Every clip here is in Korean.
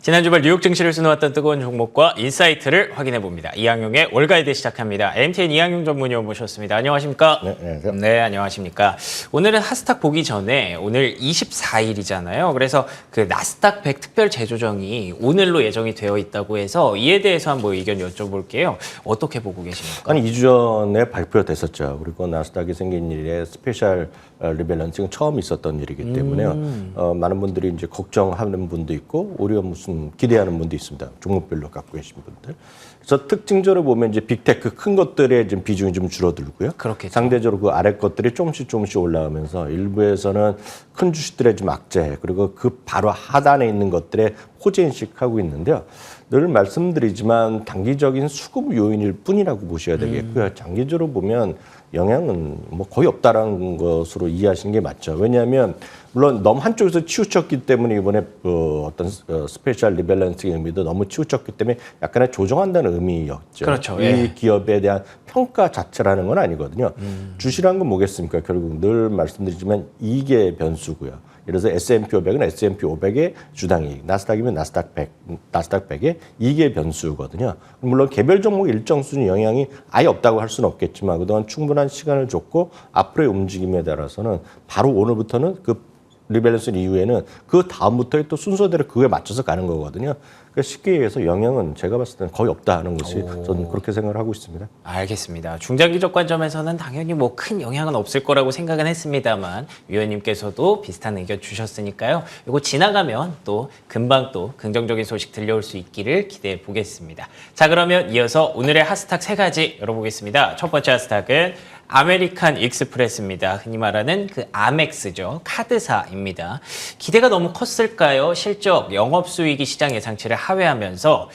지난 주말 뉴욕 증시를 수놓았던 뜨거운 종목과 인사이트를 확인해 봅니다. 이항용의 월가이드 시작합니다. MTN 이항용 전문위원 모셨습니다. 안녕하십니까? 네, 안녕하세요. 네, 안녕하십니까? 오늘은 하스탁 보기 전에 오늘 24일이잖아요. 그래서 그 나스닥 100 특별 재조정이 오늘로 예정이 되어 있다고 해서 이에 대해서 한번 의견 여쭤볼게요. 어떻게 보고 계십니까? 아니 2주 전에 발표가 됐었죠. 그리고 나스닥이 생긴 일에 스페셜 리밸런싱은 처음 있었던 일이기 때문에요. 많은 분들이 이제 걱정하는 분도 있고 오히려 무슨 기대하는 분도 있습니다. 종목별로 갖고 계신 분들. 그래서 특징적으로 보면 이제 빅테크 큰 것들의 지금 비중이 좀 줄어들고요. 그렇겠죠. 상대적으로 그 아래 것들이 조금씩 올라오면서 일부에서는 큰 주식들의 좀 악재 그리고 그 바로 하단에 있는 것들의 호재 인식하고 있는데요. 늘 말씀드리지만 단기적인 수급 요인일 뿐이라고 보셔야 되겠고요. 장기적으로 보면 영향은 뭐 거의 없다라는 것으로 이해하시는 게 맞죠. 왜냐하면 물론 너무 한쪽에서 치우쳤기 때문에 이번에 어떤 스페셜 리밸런싱의 의미도 너무 치우쳤기 때문에 약간의 조정한다는 의미였죠. 그렇죠. 이 예. 기업에 대한 평가 자체라는 건 아니거든요. 주식이라는 건 뭐겠습니까? 결국 늘 말씀드리지만 이게 변수고요. 예를 들어서 S&P 500은 S&P 500의 주당이익, 나스닥이면 나스닥 100의 이게 변수거든요. 물론 개별 종목 일정 수준 영향이 아예 없다고 할 수는 없겠지만 그동안 충분한 시간을 줬고 앞으로의 움직임에 따라서는 바로 오늘부터는 그 리밸런스 이후에는 그 다음부터 또 순서대로 그거에 맞춰서 가는 거거든요. 그러니까 쉽게 얘기해서 영향은 제가 봤을 때는 거의 없다는 것이 저는 그렇게 생각을 하고 있습니다. 알겠습니다. 중장기적 관점에서는 당연히 뭐 큰 영향은 없을 거라고 생각은 했습니다만 위원님께서도 비슷한 의견 주셨으니까요. 이거 지나가면 또 금방 또 긍정적인 소식 들려올 수 있기를 기대해 보겠습니다. 자, 그러면 이어서 오늘의 핫스탁 3가지 열어보겠습니다. 첫 번째 핫스탁은 아메리칸 익스프레스입니다. 흔히 말하는 그 아멕스죠. 카드사입니다. 기대가 너무 컸을까요? 실적, 영업수익이 시장 예상치를 하회하면서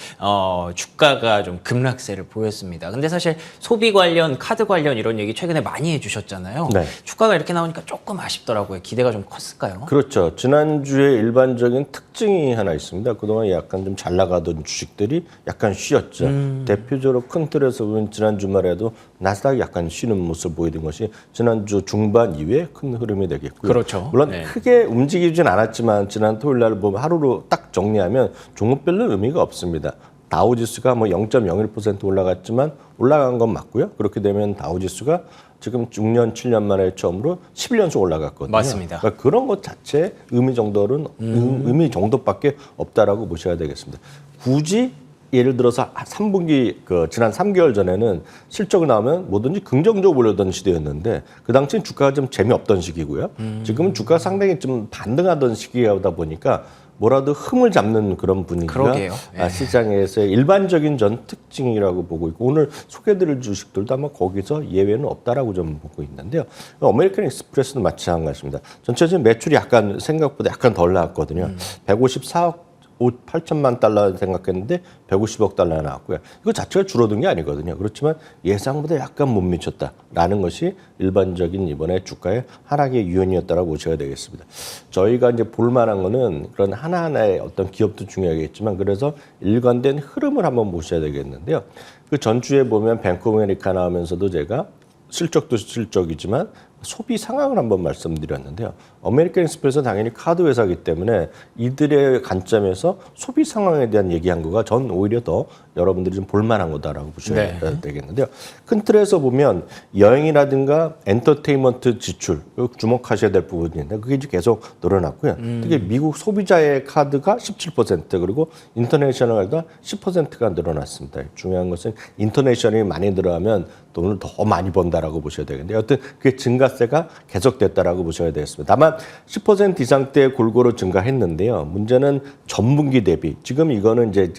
주가가 좀 급락세를 보였습니다. 근데 사실 소비 관련, 카드 관련 이런 얘기 최근에 많이 해주셨잖아요. 네. 주가가 이렇게 나오니까 조금 아쉽더라고요. 기대가 좀 컸을까요? 그렇죠. 지난주에 일반적인 특징이 하나 있습니다. 그동안 약간 좀 잘 나가던 주식들이 약간 쉬었죠. 대표적으로 큰 틀에서 보면 지난 주말에도 나스닥이 약간 쉬는 모습을 보이는 것이 지난주 중반 이후에 큰 흐름이 되겠고요. 그렇죠. 물론 네. 크게 움직이진 않았지만 지난 토요일 날 보면 하루로 딱 정리하면 종목별로 의미가 없습니다. 다우지수가 뭐 0.01% 올라갔지만 올라간 건 맞고요. 그렇게 되면 다우지수가 지금 6년, 7년 만에 처음으로 11연속 올라갔거든요. 맞습니다. 그러니까 그런 것 자체 의미 정도밖에 없다라고 보셔야 되겠습니다. 굳이 예를 들어서 3분기 지난 3개월 전에는 실적이 나오면 뭐든지 긍정적으로 올려던 시대였는데 그 당시엔 주가가 좀 재미없던 시기고요. 지금은 주가가 상당히 좀 반등하던 시기다 보니까 뭐라도 흠을 잡는 그런 분위기가 그러게요. 예. 시장에서의 일반적인 전 특징이라고 보고 있고 오늘 소개드릴 주식들도 아마 거기서 예외는 없다라고 좀 보고 있는데요. 아메리칸 익스프레스는 마찬가지입니다. 전체적인 매출이 약간 생각보다 약간 덜 나왔거든요. 154억 8천만 달러 생각했는데 150억 달러 나왔고요. 이거 자체가 줄어든 게 아니거든요. 그렇지만 예상보다 약간 못 미쳤다라는 것이 일반적인 이번에 주가의 하락의 유연이었다라고 보셔야 되겠습니다. 저희가 이제 볼만한 거는 그런 하나하나의 어떤 기업도 중요하겠지만 그래서 일관된 흐름을 한번 보셔야 되겠는데요. 그 전주에 보면 뱅크 오브 아메리카 나오면서도 제가 실적도 실적이지만 소비 상황을 한번 말씀드렸는데요. 아메리칸 익스프레스는 당연히 카드 회사이기 때문에 이들의 관점에서 소비 상황에 대한 얘기한 거가 전 오히려 더 여러분들이 좀 볼만한 거다라고 보셔야 되겠는데요. 큰 틀에서 보면 여행이라든가 엔터테인먼트 지출 주목하셔야 될 부분인데 그게 이제 계속 늘어났고요. 특히 미국 소비자의 카드가 17% 그리고 인터내셔널가 10%가 늘어났습니다. 중요한 것은 인터내셔널이 많이 늘어나면 돈을 더 많이 번다라고 보셔야 되겠는데 여튼 그게 증가세가 계속됐다라고 보셔야 되겠습니다. 다만 10% 이상대 골고루 증가했는데요. 문제는 전분기 대비 지금 이거는 이제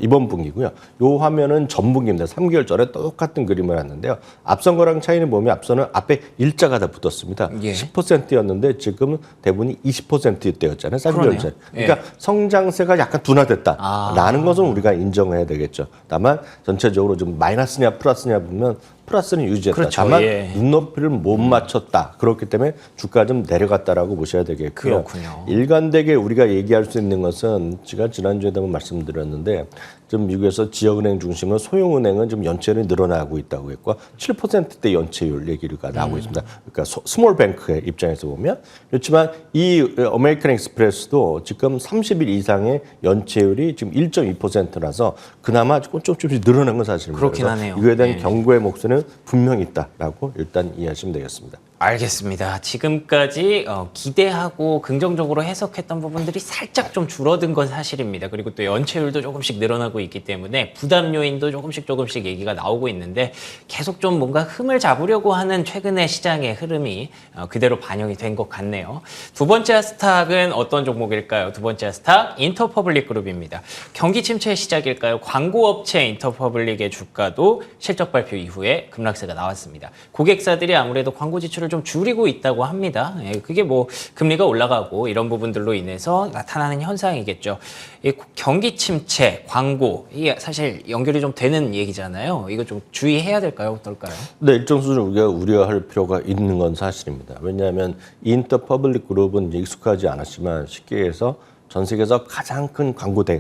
이번 분기고요. 요 화면은 전분기입니다. 3개월 전에 똑같은 그림을 했는데요. 앞선 거랑 차이는 보면 앞선은 앞에 일자가 다 붙었습니다. 예. 10%였는데 지금 대부분이 20%대였잖아요. 3개월 전. 예. 그러니까 성장세가 약간 둔화됐다라는 것은 우리가 인정해야 되겠죠. 다만 전체적으로 좀 마이너스냐 플러스냐 보면 플러스는 유지했다. 그렇죠. 다만 예. 눈높이를 못 맞췄다. 그렇기 때문에 주가 좀 내려갔다라고 보셔야 되겠고요. 그렇군요. 일관되게 우리가 얘기할 수 있는 것은 제가 지난주에도 한번 말씀드렸는데 좀 미국에서 지역은행 중심으로 소형은행은 좀 연체율이 늘어나고 있다고 했고 7%대 연체율 얘기가 나오고 있습니다. 그러니까 스몰 뱅크의 입장에서 보면 그렇지만 이 아메리칸 익스프레스도 지금 30일 이상의 연체율이 지금 1.2%라서 그나마 조금씩 늘어난 건 사실입니다. 그렇긴 하네요. 이거에 대한 네. 경고의 목소리는 분명히 있다라고 일단 이해하시면 되겠습니다. 알겠습니다. 지금까지 기대하고 긍정적으로 해석했던 부분들이 살짝 좀 줄어든 건 사실입니다. 그리고 또 연체율도 조금씩 늘어나고 있기 때문에 부담 요인도 조금씩 얘기가 나오고 있는데 계속 좀 뭔가 흠을 잡으려고 하는 최근의 시장의 흐름이 그대로 반영이 된 것 같네요. 두 번째 하스탁은 어떤 종목일까요? 두 번째 하스탁 인터퍼블릭 그룹입니다. 경기 침체의 시작일까요? 광고업체 인터퍼블릭의 주가도 실적 발표 이후에 급락세가 나왔습니다. 고객사들이 아무래도 광고 지출을 좀 줄이고 있다고 합니다. 그게 뭐 금리가 올라가고 이런 부분들로 인해서 나타나는 현상이겠죠. 이 경기 침체, 광고 이게 사실 연결이 좀 되는 얘기잖아요. 이거 좀 주의해야 될까요? 어떨까요? 네, 일정 수준 우리가 우려할 필요가 있는 건 사실입니다. 왜냐하면 인터퍼블릭 그룹은 이제 익숙하지 않았지만 쉽게 해서 전 세계에서 가장 큰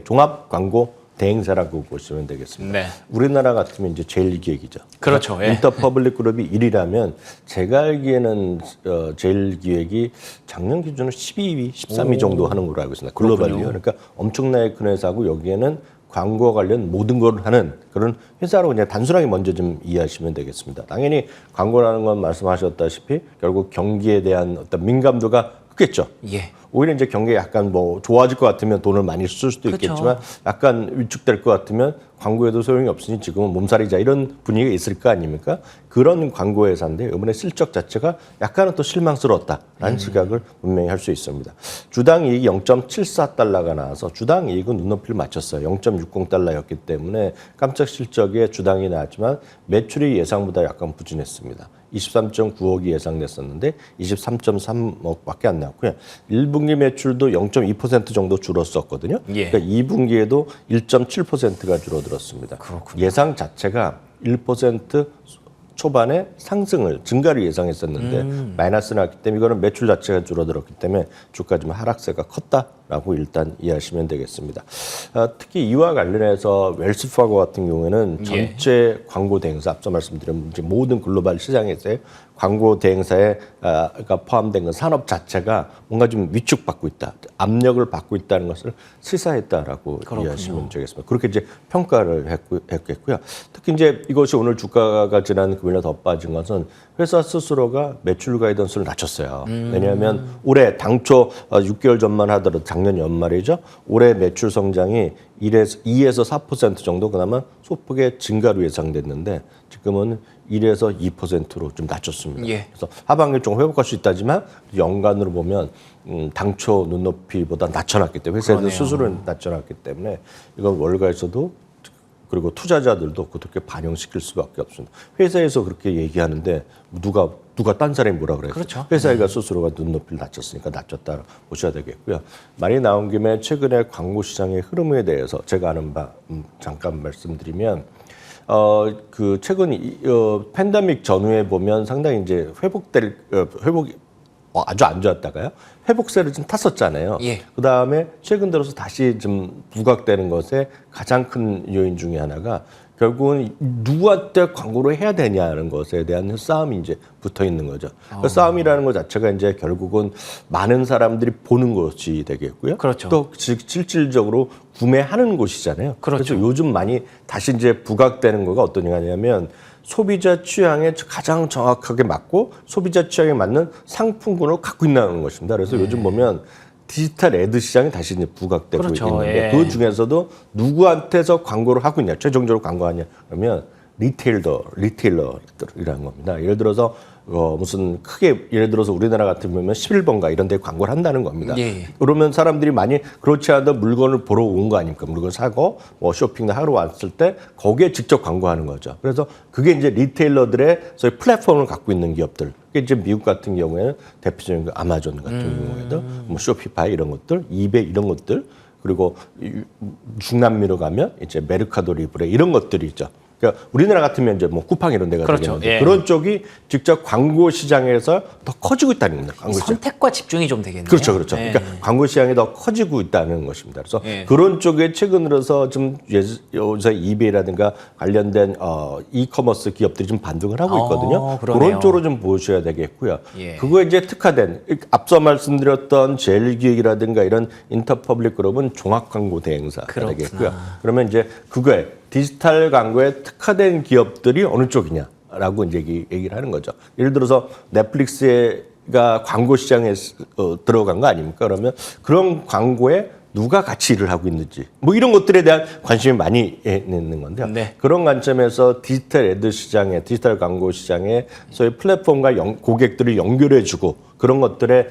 종합 광고 대행사라고 보시면 되겠습니다. 네. 우리나라 같으면 이제 제일기획이죠. 그렇죠. 예. 인터퍼블릭 그룹이 1위라면 제가 알기에는 제일기획이 작년 기준으로 12위, 13위 정도 하는 걸로 알고 있습니다. 글로벌리요. 그러니까 엄청나게 큰 회사고 여기에는 광고와 관련 모든 걸 하는 그런 회사로 그냥 단순하게 먼저 좀 이해하시면 되겠습니다. 당연히 광고라는 건 말씀하셨다시피 결국 경기에 대한 어떤 민감도가 크겠죠. 예. 오히려 이제 경기가 약간 뭐 좋아질 것 같으면 돈을 많이 쓸 수도 있겠지만 그렇죠. 약간 위축될 것 같으면 광고에도 소용이 없으니 지금은 몸살이자 이런 분위기가 있을 거 아닙니까? 그런 광고 회사인데 이번에 실적 자체가 약간은 또 실망스러웠다라는 시각을 분명히 할 수 있습니다. 주당 이익이 0.74달러가 나와서 주당 이익은 눈높이를 맞췄어요. 0.60달러였기 때문에 깜짝 실적에 주당이 나왔지만 매출이 예상보다 약간 부진했습니다. 23.9억이 예상됐었는데 23.3억밖에 안 나왔고요. 1분기 매출도 0.2% 정도 줄었었거든요. 예. 그러니까 2분기에도 1.7%가 줄어들었습니다. 그렇군요. 예상 자체가 1% 초반에 증가를 예상했었는데 마이너스 났기 때문에 이거는 매출 자체가 줄어들었기 때문에 주가 좀 하락세가 컸다라고 일단 이해하시면 되겠습니다. 특히 이와 관련해서 웰스파고 같은 경우에는 전체 광고 대행사 앞서 말씀드린 이제 모든 글로벌 시장에서의 광고 대행사가 포함된 그 산업 자체가 뭔가 좀 위축받고 있다, 압력을 받고 있다는 것을 시사했다라고 이해하시면 되겠습니다. 그렇게 이제 평가를 했겠고요. 특히 이제 이것이 오늘 주가가 지난 금요일에 더 빠진 것은 회사 스스로가 매출 가이던스를 낮췄어요. 왜냐하면 올해 당초 6개월 전만 하더라도 작년 연말이죠. 올해 매출 성장이 2에서 4% 정도 그나마 소폭의 증가로 예상됐는데 지금은 1에서 2%로 좀 낮췄습니다. 예. 그래서 하반기에 좀 회복할 수 있다지만 연간으로 보면 당초 눈높이보다 낮춰놨기 때문에 회사에서 스스로 낮춰놨기 때문에 이건 월가에서도 그리고 투자자들도 그렇게 반영시킬 수밖에 없습니다. 회사에서 그렇게 얘기하는데 누가 딴 사람이 뭐라 그래요? 그렇죠. 회사가 스스로가 눈높이를 낮췄으니까 낮췄다 보셔야 되겠고요. 말이 나온 김에 최근에 광고 시장의 흐름에 대해서 제가 아는 바 잠깐 말씀드리면 그 최근 팬데믹 전후에 보면 상당히 이제 회복이 아주 안 좋았다가요. 회복세를 좀 탔었잖아요. 예. 그 다음에 최근 들어서 다시 좀 부각되는 것에 가장 큰 요인 중에 하나가 결국은 누구한테 광고를 해야 되냐는 것에 대한 싸움이 이제 붙어 있는 거죠. 그 싸움이라는 것 자체가 이제 결국은 많은 사람들이 보는 것이 되겠고요. 그렇죠. 또 실질적으로 구매하는 곳이잖아요. 그렇죠. 그래서 요즘 많이 다시 이제 부각되는 거가 어떤 얘기냐면 소비자 취향에 가장 정확하게 맞고 소비자 취향에 맞는 상품군을 갖고 있다는 것입니다. 그래서 요즘 보면 디지털 애드 시장이 다시 이제 부각되고 그렇죠. 있는데 예. 그 중에서도 누구한테서 광고를 하고 있냐, 최종적으로 광고하냐 그러면 리테일러들이라는 겁니다. 예를 들어서 무슨 크게 예를 들어서 우리나라 같은 경우면 11번가 이런 데 광고를 한다는 겁니다. 예. 그러면 사람들이 많이 그렇지 않아도 물건을 보러 온 거 아닙니까? 물건 사고 뭐 쇼핑을 하러 왔을 때 거기에 직접 광고하는 거죠. 그래서 그게 이제 리테일러들의 소위 플랫폼을 갖고 있는 기업들. 그게 이제 미국 같은 경우에는 대표적인 그 아마존 같은 경우에도 뭐 쇼피파이 이런 것들, 이베이 이런 것들 그리고 중남미로 가면 이제 메르카도 리브레 이런 것들이 있죠. 그러니까 우리나라 같으면 이제 뭐 쿠팡 이런 데가 그렇죠. 되겠는데 예. 그런 쪽이 직접 광고 시장에서 더 커지고 있다는 겁니다. 광고 시장. 선택과 집중이 좀 되겠네요. 그렇죠, 그렇죠. 예. 그러니까 광고 시장이 더 커지고 있다는 것입니다. 그래서 예. 그런 쪽에 최근 들어서 좀 요새 이베이라든가 관련된 이커머스 기업들이 좀 반등을 하고 있거든요. 그러네요. 그런 쪽으로 좀 보셔야 되겠고요. 예. 그거에 이제 특화된 앞서 말씀드렸던 제일기획이라든가 이런 인터퍼블릭 그룹은 종합 광고 대행사가 그렇구나. 되겠고요. 그러면 이제 그거에 디지털 광고에 특화된 기업들이 어느 쪽이냐라고 이제 얘기를 하는 거죠. 예를 들어서 넷플릭스가 광고 시장에 들어간 거 아닙니까? 그러면 그런 광고에 누가 같이 일을 하고 있는지 뭐 이런 것들에 대한 관심이 많이 있는 건데요. 네. 그런 관점에서 디지털 애드 시장에 디지털 광고 시장에 소위 플랫폼과 고객들을 연결해주고 그런 것들에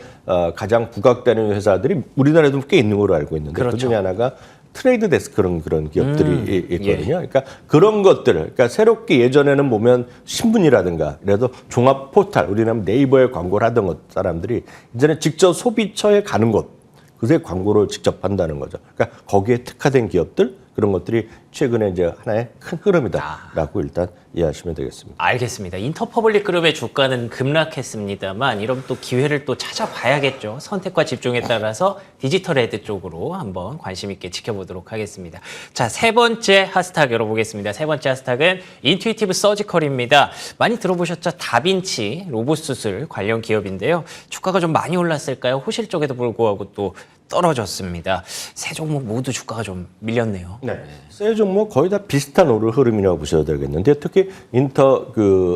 가장 부각되는 회사들이 우리나라에도 꽤 있는 걸로 알고 있는데 그렇죠. 그 중에 하나가 트레이드 데스크 그런 기업들이 있거든요. 예. 그러니까 그런 것들을 그러니까 새롭게 예전에는 보면 신문이라든가 그래도 종합 포털 우리는 네이버에 광고를 하던 사람들이 이제는 직접 소비처에 가는 곳 그새 광고를 직접 한다는 거죠. 그러니까 거기에 특화된 기업들 그런 것들이 최근에 이제 하나의 큰 흐름이다라고 일단 이해하시면 되겠습니다. 알겠습니다. 인터퍼블릭 그룹의 주가는 급락했습니다만 이런 또 기회를 또 찾아봐야겠죠. 선택과 집중에 따라서 디지털 헤드 쪽으로 한번 관심 있게 지켜보도록 하겠습니다. 자, 세 번째 핫스탁 열어보겠습니다. 세 번째 핫스탁은 인투이티브 서지컬입니다. 많이 들어보셨죠? 다빈치 로봇 수술 관련 기업인데요. 주가가 좀 많이 올랐을까요? 호실적에도 불구하고 또 떨어졌습니다. 세 종목 모두 주가가 좀 밀렸네요. 네. 세 종목 거의 다 비슷한 오를 흐름이라고 보셔야 되겠는데 특히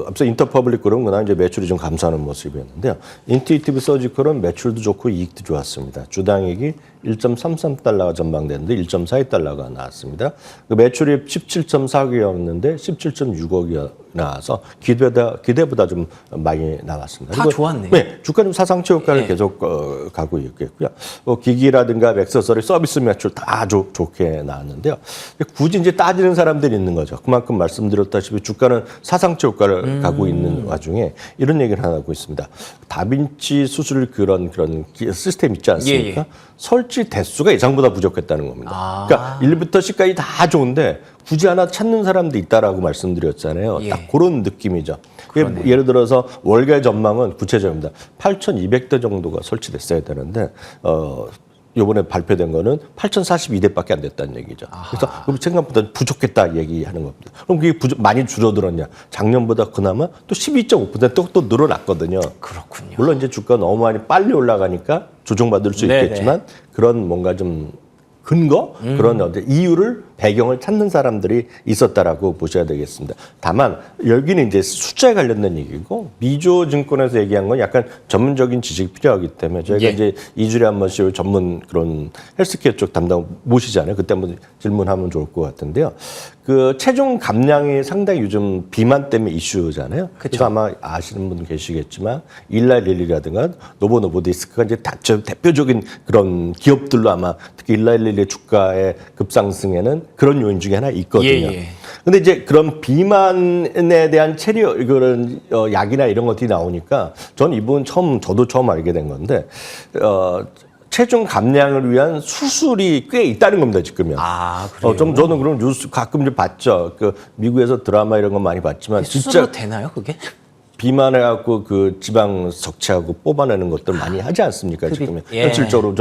앞서 인터퍼블릭 그룹은 그나마 이제 매출이 좀 감소하는 모습이었는데요. 인투이티브 서지컬은 매출도 좋고 이익도 좋았습니다. 주당이익이 1.33달러가 전망되는데 1.42달러가 나왔습니다. 그 매출이 17.4억이었는데 17.6억이 나와서 기대보다 좀 많이 나왔습니다. 다 좋았네요. 네, 주가 좀 사상체 효과를 예. 계속 가고 있겠고요. 기기라든가 액세서리 서비스 매출 다 좋게 나왔는데요. 굳이 이제 따지는 사람들이 있는 거죠. 그만큼 말씀드렸다시피 주가는 사상체 효과를 가고 있는 와중에 이런 얘기를 하고 있습니다. 다빈치 수술 그런 시스템 있지 않습니까? 예. 설치 대수가 예상보다 부족했다는 겁니다. 그러니까 1부터 10까지 다 좋은데 굳이 하나 찾는 사람도 있다라고 말씀드렸잖아요. 예. 딱 그런 느낌이죠. 그러네요. 예를 들어서 월가의 전망은 구체적입니다. 8,200대 정도가 설치됐어야 되는데 이번에 발표된 거는 8,042대밖에 안 됐다는 얘기죠. 그래서 그럼 생각보다 부족했다 얘기하는 겁니다. 그럼 그게 많이 줄어들었냐? 작년보다 그나마 또 12.5% 또 늘어났거든요. 그렇군요. 물론 이제 주가 너무 많이 빨리 올라가니까 조정받을 수 네네. 있겠지만 그런 뭔가 좀 근거 그런 이유를 배경을 찾는 사람들이 있었다라고 보셔야 되겠습니다. 다만 여기는 이제 숫자에 관련된 얘기고 미조 증권에서 얘기한 건 약간 전문적인 지식이 필요하기 때문에 저희가 예. 이제 2주에 한 번씩 전문 그런 헬스케어 쪽 담당 모시잖아요. 그때 한번 질문하면 좋을 것 같은데요. 그 체중 감량이 상당히 요즘 비만 때문에 이슈잖아요. 그래서 아마 아시는 분 계시겠지만 일라일리라든가 노보노보디스크가 이제 대표적인 그런 기업들로 아마 특히 일라일리의 주가의 급상승에는 그런 요인 중에 하나 있거든요. 예. 근데 이제 그런 비만에 대한 그런 약이나 이런 것들이 나오니까 전 이분 저도 처음 알게 된 건데 체중 감량을 위한 수술이 꽤 있다는 겁니다, 지금요. 그래요? 저는 그런 뉴스 가끔 좀 봤죠. 그 미국에서 드라마 이런 거 많이 봤지만 수술로 진짜 되나요, 그게? 비만해갖고 그 지방 섭취하고 뽑아내는 것들 많이 하지 않습니까, 지금 예. 현실적으로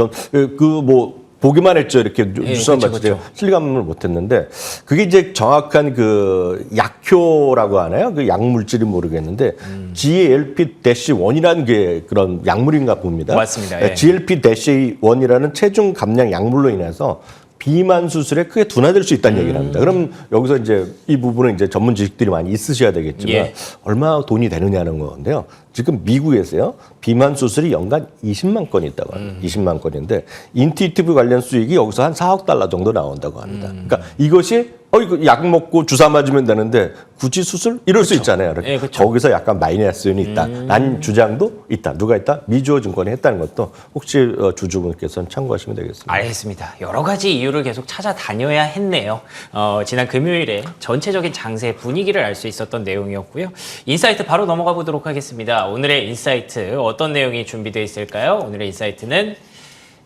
보기만 했죠. 이렇게 뉴스만 그쵸, 봤지 그쵸. 실감을 못했는데 그게 이제 정확한 그 약효라고 하나요? 그 약물질이 모르겠는데 GLP-1이라는 게 그런 약물인가 봅니다. 맞습니다. 예. GLP-1이라는 체중 감량 약물로 인해서 비만 수술에 크게 둔화될 수 있다는 얘기를 합니다. 그럼 여기서 이제 이 부분은 이제 전문 지식들이 많이 있으셔야 되겠지만 예. 얼마 돈이 되느냐는 건데요. 지금 미국에서요 비만 수술이 연간 20만 건이 있다고 합니다. 20만 건인데 인투이티브 관련 수익이 여기서 한 4억 달러 정도 나온다고 합니다. 그러니까 이것이 이거 약 먹고 주사 맞으면 되는데 굳이 수술? 이럴 수 있잖아요. 예, 그쵸. 거기서 약간 마이너스는 있다. 라는 주장도 있다. 누가 있다? 미주어 증권이 했다는 것도 혹시 주주분께서는 참고하시면 되겠습니다. 알겠습니다. 여러 가지 이유를 계속 찾아다녀야 했네요. 지난 금요일에 전체적인 장세 분위기를 알 수 있었던 내용이었고요. 인사이트 바로 넘어가 보도록 하겠습니다. 오늘의 인사이트 어떤 내용이 준비되어 있을까요? 오늘의 인사이트는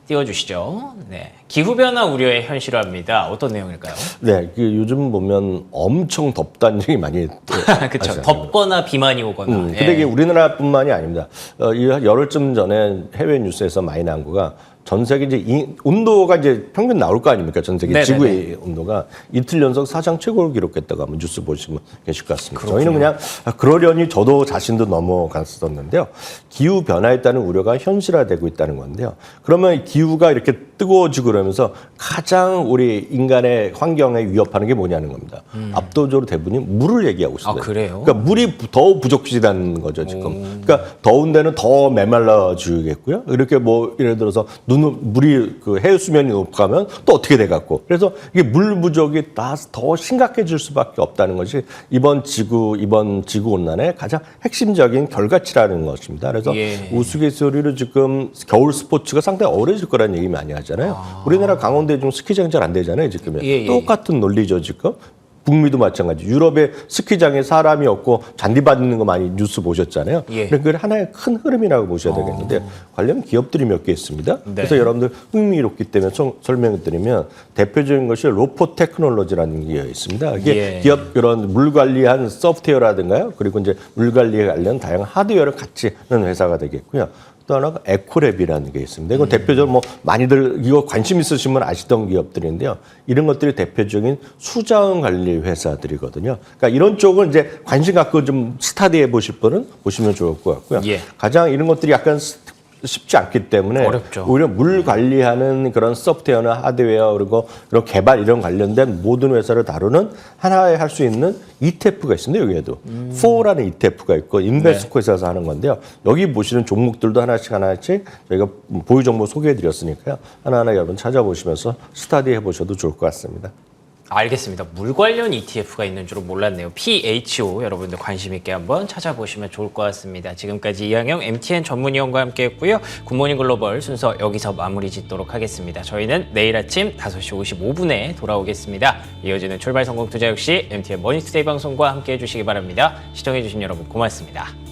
띄워주시죠. 네, 기후변화 우려의 현실화입니다. 어떤 내용일까요? 네, 요즘 보면 엄청 덥다는 얘기 많이 그렇죠. 하시잖아요. 덥거나 비만이 오거나. 근데 이게 우리나라뿐만이 아닙니다. 이 열흘쯤 전에 해외 뉴스에서 많이 나온 거가 전 세계 이제 온도가 이제 평균 나올 거 아닙니까? 전 세계 네네네. 지구의 온도가 이틀 연속 사상 최고를 기록했다고 한번 뉴스 보시면 계실 것 같습니다. 저희는 그냥 그러려니 저도 자신도 넘어갔었는데요. 기후 변화에 따른 우려가 현실화되고 있다는 건데요. 그러면 기후가 이렇게 뜨거워지고 그러면서 가장 우리 인간의 환경에 위협하는 게 뭐냐는 겁니다. 압도적으로 대부분이 물을 얘기하고 있어요. 아, 그래요? 그러니까 물이 더 부족해지다는 거죠, 지금. 그러니까 더운 데는 더 메말라지겠고요. 이렇게 뭐 예를 들어서 물이 그 해수 수면이 높아가면 또 어떻게 돼 갖고. 그래서 이게 물 부족이 더 심각해질 수밖에 없다는 것이 이번 지구 온난화의 가장 핵심적인 결과치라는 것입니다. 그래서 예. 우스갯소리로 지금 겨울 스포츠가 상당히 어려질 거라는 얘기 많이 하잖아요. 우리나라 강원도에 지금 스키장 잘 안 되잖아요, 지금. 예. 똑같은 논리죠, 지금. 북미도 마찬가지. 유럽의 스키장에 사람이 없고 잔디밭 있는 거 많이 뉴스 보셨잖아요. 예. 그러니까 그게 하나의 큰 흐름이라고 보셔야 되겠는데 관련 기업들이 몇 개 있습니다. 네. 그래서 여러분들 흥미롭기 때문에 설명을 드리면 대표적인 것이 로포 테크놀로지라는 게 있습니다. 이게 예. 기업 이런 물 관리한 소프트웨어라든가요. 그리고 이제 물 관리에 관련 다양한 하드웨어를 같이 하는 회사가 되겠고요. 또 하나가 에코랩이라는 게 있습니다. 이건 대표적으로 뭐 많이들 이거 관심 있으시면 아시던 기업들인데요. 이런 것들이 대표적인 수자원 관리 회사들이거든요. 그러니까 이런 쪽은 이제 관심 갖고 좀 스타디해 보실 분은 보시면 좋을 것 같고요. 예. 가장 이런 것들이 약간 쉽지 않기 때문에 어렵죠. 오히려 물 관리하는 그런 소프트웨어나 하드웨어 그리고 그런 개발 이런 관련된 모든 회사를 다루는 하나에 할 수 있는 ETF가 있습니다. 여기에도 4라는 ETF가 있고 인베스코 회사에서 하는 건데요. 여기 보시는 종목들도 하나씩 저희가 보유 정보 소개해드렸으니까요. 하나하나 여러분 찾아보시면서 스터디 해보셔도 좋을 것 같습니다. 알겠습니다. 물 관련 ETF가 있는 줄은 몰랐네요. PHO 여러분들 관심 있게 한번 찾아보시면 좋을 것 같습니다. 지금까지 이항영 MTN 전문위원과 함께했고요. 굿모닝 글로벌 순서 여기서 마무리 짓도록 하겠습니다. 저희는 내일 아침 5시 55분에 돌아오겠습니다. 이어지는 출발 성공 투자 역시 MTN 머니투데이 방송과 함께해 주시기 바랍니다. 시청해 주신 여러분 고맙습니다.